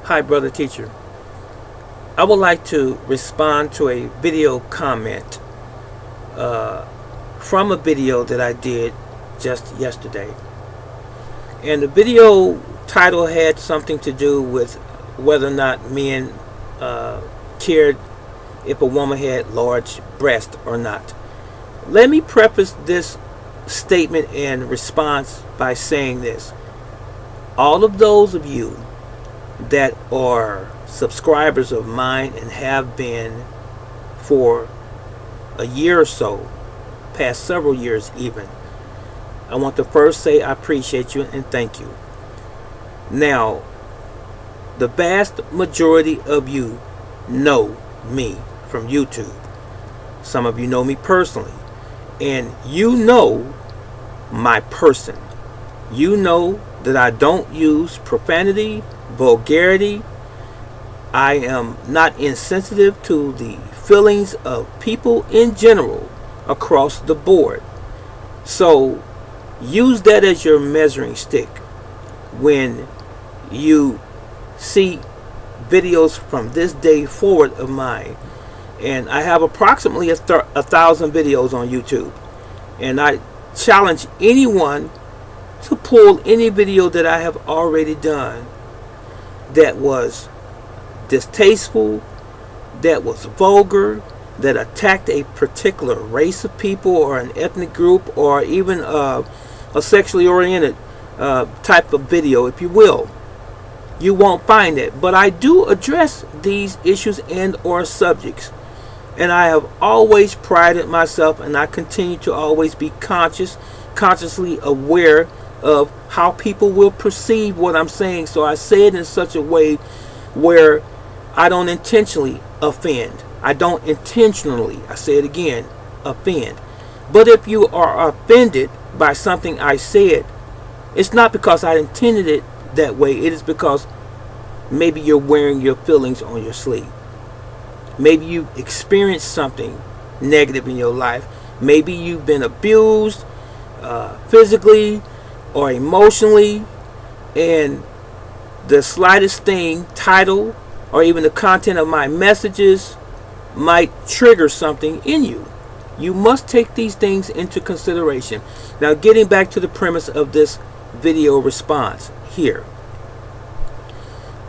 Hi, brother teacher. I would like to respond to a video comment from a video that I did just yesterday. And the video title had something to do with whether or not men cared if a woman had large breasts or not. Let me preface this statement and response by saying this. All of those of you that are subscribers of mine and have been for a year or so, past several years even, I want to first say I appreciate you and thank you. Now, the vast majority of you know me from YouTube. Some of you know me personally, and you know my person. You know that I don't use profanity, vulgarity. I am not insensitive to the feelings of people in general across the board. So use that as your measuring stick when you see videos from this day forward of mine. And I have approximately 1,000 videos on YouTube, and I challenge anyone to pull any video that I have already done that was distasteful, that was vulgar, that attacked a particular race of people or an ethnic group, or even a sexually oriented type of video, if you will. You won't find it, but I do address these issues and or subjects, and I have always prided myself, and I continue to always be consciously aware of how people will perceive what I'm saying. So I say it in such a way where I don't intentionally offend. I don't intentionally, I say it again, offend. But if you are offended by something I said, it's not because I intended it that way. It is because maybe you're wearing your feelings on your sleeve. Maybe you experienced something negative in your life. Maybe you've been abused physically or emotionally, and the slightest thing, title, or even the content of my messages might trigger something in you. You must take these things into consideration. Now, getting back to the premise of this video response here.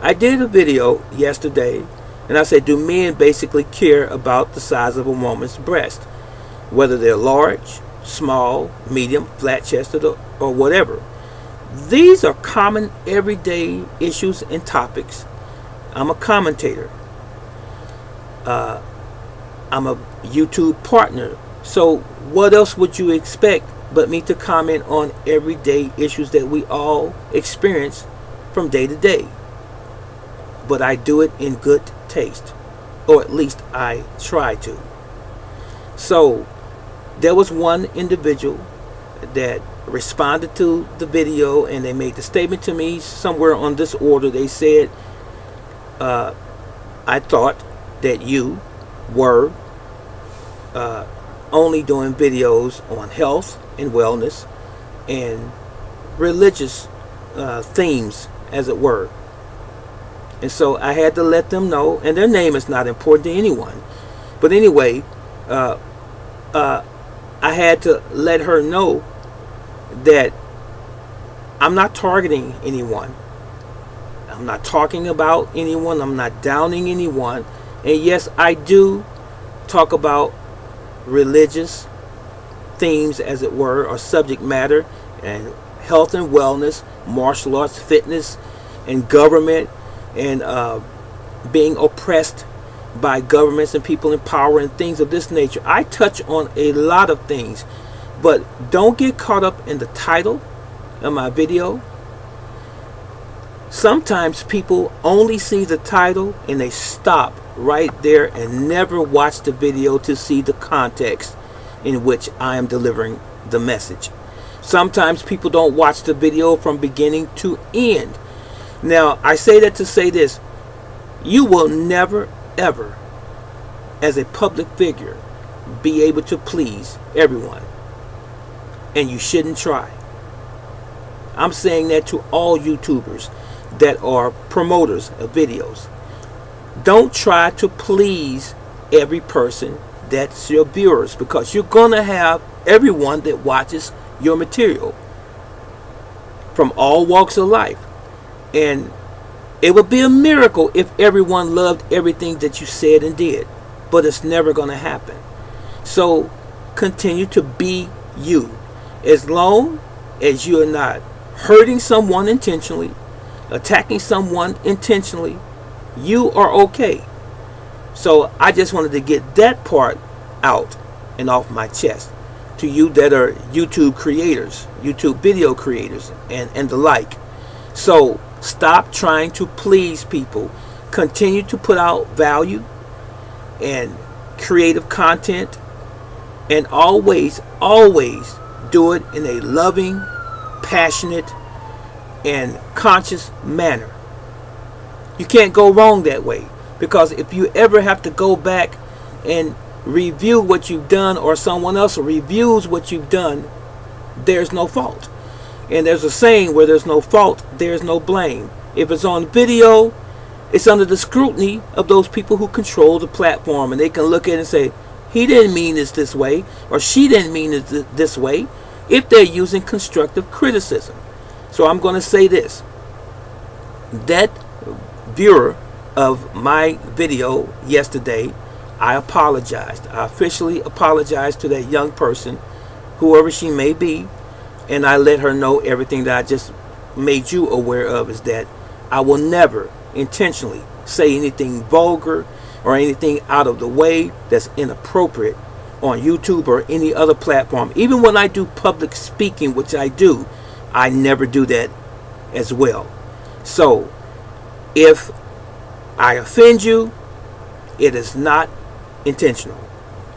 I did a video yesterday, and I said, do men basically care about the size of a woman's breast? Whether they're large, small, medium, flat-chested, or whatever. These are common everyday issues and topics. I'm a commentator. I'm a YouTube partner. So what else would you expect but me to comment on everyday issues that we all experience from day to day? But I do it in good taste, or at least I try to. So there was one individual that responded to the video, and they made the statement to me somewhere on this order. They said, I thought that you were only doing videos on health and wellness and religious themes, as it were. And so I had to let them know, and their name is not important to anyone. But anyway, I had to let her know that I'm not targeting anyone. I'm not talking about anyone. I'm not downing anyone. And yes, I do talk about religious themes, as it were, or subject matter, and health and wellness, martial arts, fitness, and government, and being oppressed by governments and people in power and things of this nature. I touch on a lot of things, but don't get caught up in the title of my video. Sometimes people only see the title and they stop right there and never watch the video to see the context in which I am delivering the message. Sometimes people don't watch the video from beginning to end. Now, I say that to say this: you will never, ever, as a public figure, be able to please everyone. And you shouldn't try. I'm saying that to all YouTubers. that are promoters of videos. Don't try to please every person that's your viewers, because you're going to have everyone that watches your material from all walks of life. And it would be a miracle if everyone loved everything that you said and did, but it's never going to happen. So continue to be you. As long as you are not hurting someone intentionally, attacking someone intentionally, you are okay. So I just wanted to get that part out and off my chest to you that are YouTube creators, YouTube video creators, and the like. So stop trying to please people. Continue to put out value and creative content, and always do it in a loving, passionate, and conscious manner. You can't go wrong that way, because if you ever have to go back and review what you've done, or someone else reviews what you've done, there's no fault. And there's a saying, where there's no fault, there's no blame. If it's on video, it's under the scrutiny of those people who control the platform, and they can look at it and say, he didn't mean this way, or she didn't mean it this way, if they're using constructive criticism. So I'm going to say this: that viewer of my video yesterday, I apologized. I officially apologized to that young person, whoever she may be, and I let her know everything that I just made you aware of, is that I will never intentionally say anything vulgar or anything out of the way that's inappropriate on YouTube or any other platform. Even when I do public speaking, which I do, I never do that as well. So if I offend you, it is not intentional.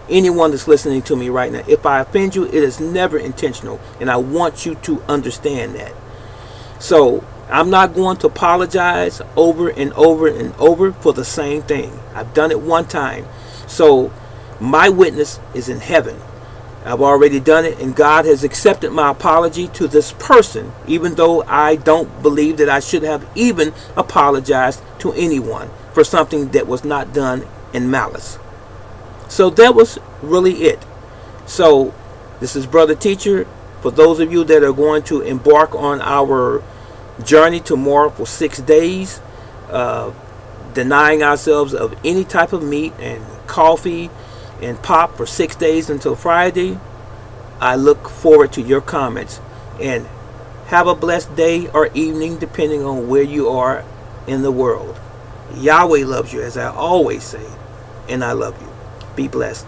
Anyone that's listening to me right now, if I offend you, it is never intentional, and I want you to understand that. So I'm not going to apologize over and over and over for the same thing. I've done it one time. So my witness is in heaven. I've already done it, and God has accepted my apology to this person, even though I don't believe that I should have even apologized to anyone for something that was not done in malice. So that was really it. So this is Brother Teacher. For those of you that are going to embark on our journey tomorrow for 6 days, denying ourselves of any type of meat and coffee and pop for 6 days until Friday, I look forward to your comments. And have a blessed day or evening, depending on where you are in the world. Yahweh loves you, as I always say, and I love you. Be blessed.